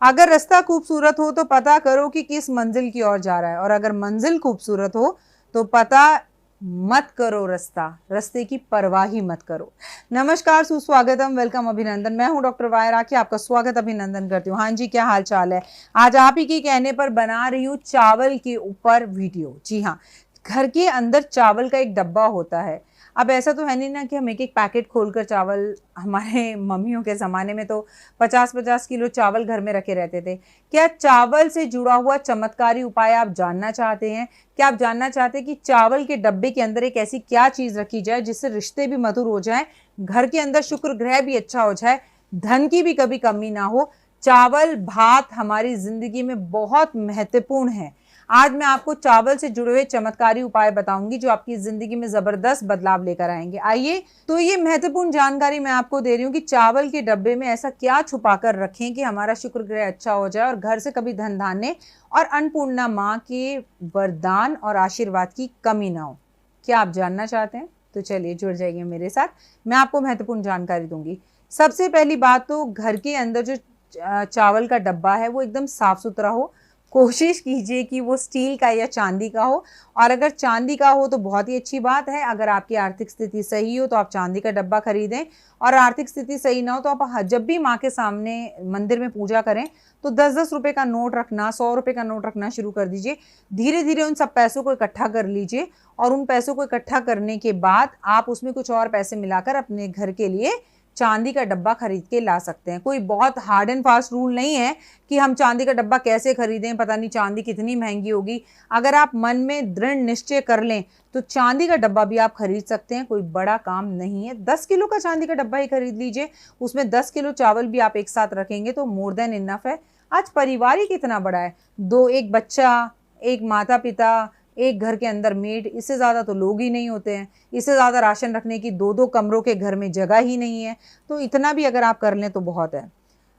अगर रास्ता खूबसूरत हो तो पता करो कि किस मंजिल की ओर जा रहा है, और अगर मंजिल खूबसूरत हो तो पता मत करो रास्ते की परवाह ही मत करो। नमस्कार, सुस्वागतम, वेलकम, अभिनंदन। मैं हूं डॉक्टर वायर राखी, आपका स्वागत अभिनंदन करती हूँ। हाँ जी, क्या हाल चाल है? आज आप ही के कहने पर बना रही हूँ चावल के ऊपर वीडियो। जी हाँ, घर के अंदर चावल का एक डब्बा होता है। अब ऐसा तो है नहीं ना कि हम एक एक पैकेट खोलकर चावल, हमारे मम्मियों के ज़माने में तो 50-50 किलो चावल घर में रखे रहते थे। क्या चावल से जुड़ा हुआ चमत्कारी उपाय आप जानना चाहते हैं? क्या आप जानना चाहते हैं कि चावल के डब्बे के अंदर एक ऐसी क्या चीज़ रखी जाए जिससे रिश्ते भी मधुर हो जाएं, घर के अंदर शुक्र ग्रह भी अच्छा हो जाए, धन की भी कभी कमी ना हो? चावल भात हमारी ज़िंदगी में बहुत महत्वपूर्ण है। आज मैं आपको चावल से जुड़े हुए चमत्कारी उपाय बताऊंगी जो आपकी जिंदगी में जबरदस्त बदलाव लेकर आएंगे। आइए, तो ये महत्वपूर्ण जानकारी मैं आपको दे रही हूँ कि चावल के डब्बे में ऐसा क्या छुपा कर रखें कि हमारा शुक्र ग्रह अच्छा हो जाए और घर से कभी धन धान्य और अन्नपूर्णा माँ के वरदान और आशीर्वाद की कमी ना हो। क्या आप जानना चाहते हैं? तो चलिए जुड़ जाइए मेरे साथ, मैं आपको महत्वपूर्ण जानकारी दूंगी। सबसे पहली बात तो घर के अंदर जो चावल का डब्बा है वो एकदम साफ सुथरा हो। कोशिश कीजिए कि वो स्टील का या चांदी का हो, और अगर चांदी का हो तो बहुत ही अच्छी बात है। अगर आपकी आर्थिक स्थिति सही हो तो आप चांदी का डब्बा खरीदें, और आर्थिक स्थिति सही ना हो तो आप जब भी माँ के सामने मंदिर में पूजा करें तो 10-10 रुपए का नोट रखना, 100 रुपए का नोट रखना शुरू कर दीजिए। धीरे धीरे उन सब पैसों को इकट्ठा कर लीजिए, और उन पैसों को इकट्ठा करने के बाद आप उसमें कुछ और पैसे मिलाकर अपने घर के लिए चांदी का डब्बा खरीद के ला सकते हैं। कोई बहुत हार्ड एंड फास्ट रूल नहीं है कि हम चांदी का डब्बा कैसे खरीदें, पता नहीं चांदी कितनी महंगी होगी। अगर आप मन में दृढ़ निश्चय कर लें तो चांदी का डब्बा भी आप खरीद सकते हैं, कोई बड़ा काम नहीं है। 10 किलो का चांदी का डब्बा ही खरीद लीजिए, उसमें 10 किलो चावल भी आप एक साथ रखेंगे तो मोर देन इनफ है। आज परिवार ही कितना बड़ा है, एक बच्चा, एक माता पिता, एक घर के अंदर मेड, इससे ज़्यादा तो लोग ही नहीं होते हैं। इससे ज़्यादा राशन रखने की 2-2 कमरों के घर में जगह ही नहीं है। तो इतना भी अगर आप कर लें तो बहुत है।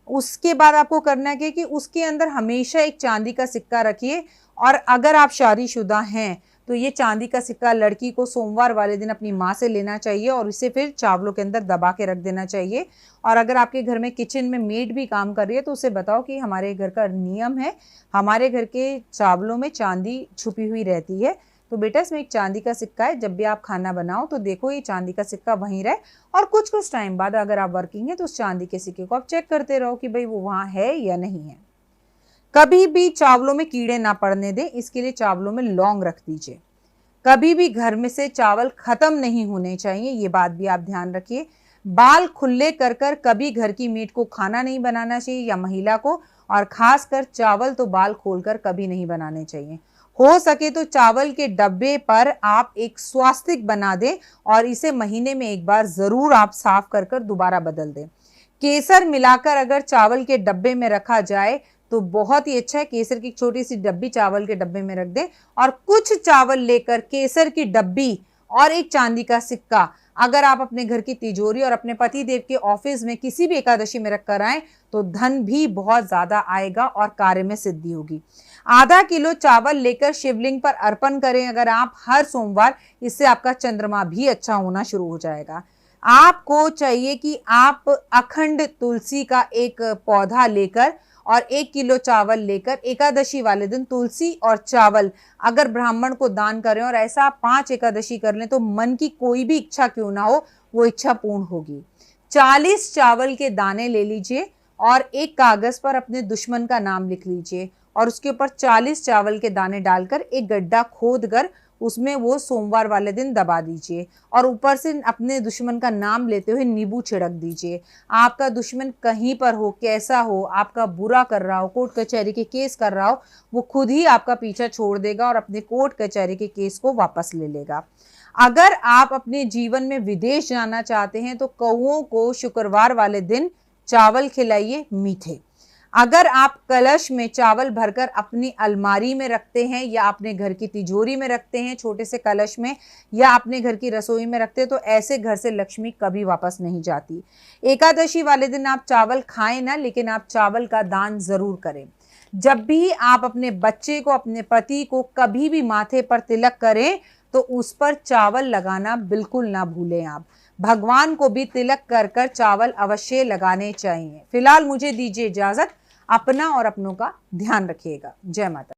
उसके बाद आपको करना है कि उसके अंदर हमेशा एक चांदी का सिक्का रखिए, और अगर आप शादीशुदा हैं तो ये चांदी का सिक्का लड़की को सोमवार वाले दिन अपनी माँ से लेना चाहिए और इसे फिर चावलों के अंदर दबा के रख देना चाहिए। और अगर आपके घर में किचन में मेड भी काम कर रही है तो उसे बताओ कि हमारे घर का नियम है, हमारे घर के चावलों में चांदी छुपी हुई रहती है, तो बेटा इसमें एक चांदी का सिक्का है, जब भी आप खाना बनाओ तो देखो ये चांदी का सिक्का वहीं रहे। और कुछ कुछ टाइम बाद अगर आप वर्किंग है तो उस चांदी के सिक्के को आप चेक करते रहो कि भाई वो वहाँ है या नहीं है। कभी भी चावलों में कीड़े ना पड़ने दें, इसके लिए चावलों में लौंग रख दीजिए। कभी भी घर में से चावल खत्म नहीं होने चाहिए, ये बात भी आप ध्यान रखिए। बाल खुले कर कर कभी घर की मीट को खाना नहीं बनाना चाहिए या महिला को, और खासकर चावल तो बाल खोलकर कभी नहीं बनाने चाहिए। हो सके तो चावल के डब्बे पर आप एक स्वास्तिक बना दें और इसे महीने में एक बार जरूर आप साफ कर कर दोबारा बदल दें। केसर मिलाकर अगर चावल के डब्बे में रखा जाए तो बहुत ही अच्छा है। केसर की छोटी सी डब्बी चावल के डब्बे में रख दें, और कुछ चावल लेकर केसर की डब्बी और एक चांदी का सिक्का अगर आप अपने घर की तिजोरी और अपने पति देव के ऑफिस में किसी भी एकादशी में रख कर आए तो धन भी बहुत ज्यादा आएगा और कार्य में सिद्धि होगी। आधा किलो चावल लेकर शिवलिंग पर अर्पण करें अगर आप हर सोमवार, इससे आपका चंद्रमा भी अच्छा होना शुरू हो जाएगा। आपको चाहिए कि आप अखंड तुलसी का एक पौधा लेकर और 1 किलो चावल लेकर एकादशी वाले दिन तुलसी और चावल अगर ब्राह्मण को दान करें, और ऐसा आप 5 एकादशी कर लें तो मन की कोई भी इच्छा क्यों ना हो वो इच्छा पूर्ण होगी। 40 चावल के दाने ले लीजिए और एक कागज पर अपने दुश्मन का नाम लिख लीजिए, और उसके ऊपर 40 चावल के दाने डालकर एक गड्ढा खोद कर उसमें वो सोमवार वाले दिन दबा दीजिए, और ऊपर से अपने दुश्मन का नाम लेते हुए नींबू छिड़क दीजिए। आपका दुश्मन कहीं पर हो, कैसा हो, आपका बुरा कर रहा हो, कोर्ट कचहरी के केस कर रहा हो, वो खुद ही आपका पीछा छोड़ देगा और अपने कोर्ट कचहरी के केस को वापस ले लेगा। अगर आप अपने जीवन में विदेश जाना चाहते हैं तो कौओं को शुक्रवार वाले दिन चावल खिलाइए मीठे। अगर आप कलश में चावल भरकर अपनी अलमारी में रखते हैं या अपने घर की तिजोरी में रखते हैं, छोटे से कलश में, या अपने घर की रसोई में रखते हैं, तो ऐसे घर से लक्ष्मी कभी वापस नहीं जाती। एकादशी वाले दिन आप चावल खाएं ना, लेकिन आप चावल का दान जरूर करें। जब भी आप अपने बच्चे को, अपने पति को कभी भी माथे पर तिलक करें तो उस पर चावल लगाना बिल्कुल ना भूलें। आप भगवान को भी तिलक कर कर चावल अवश्य लगाने चाहिए। फिलहाल मुझे दीजिए इजाजत, अपना और अपनों का ध्यान रखिएगा। जय माता।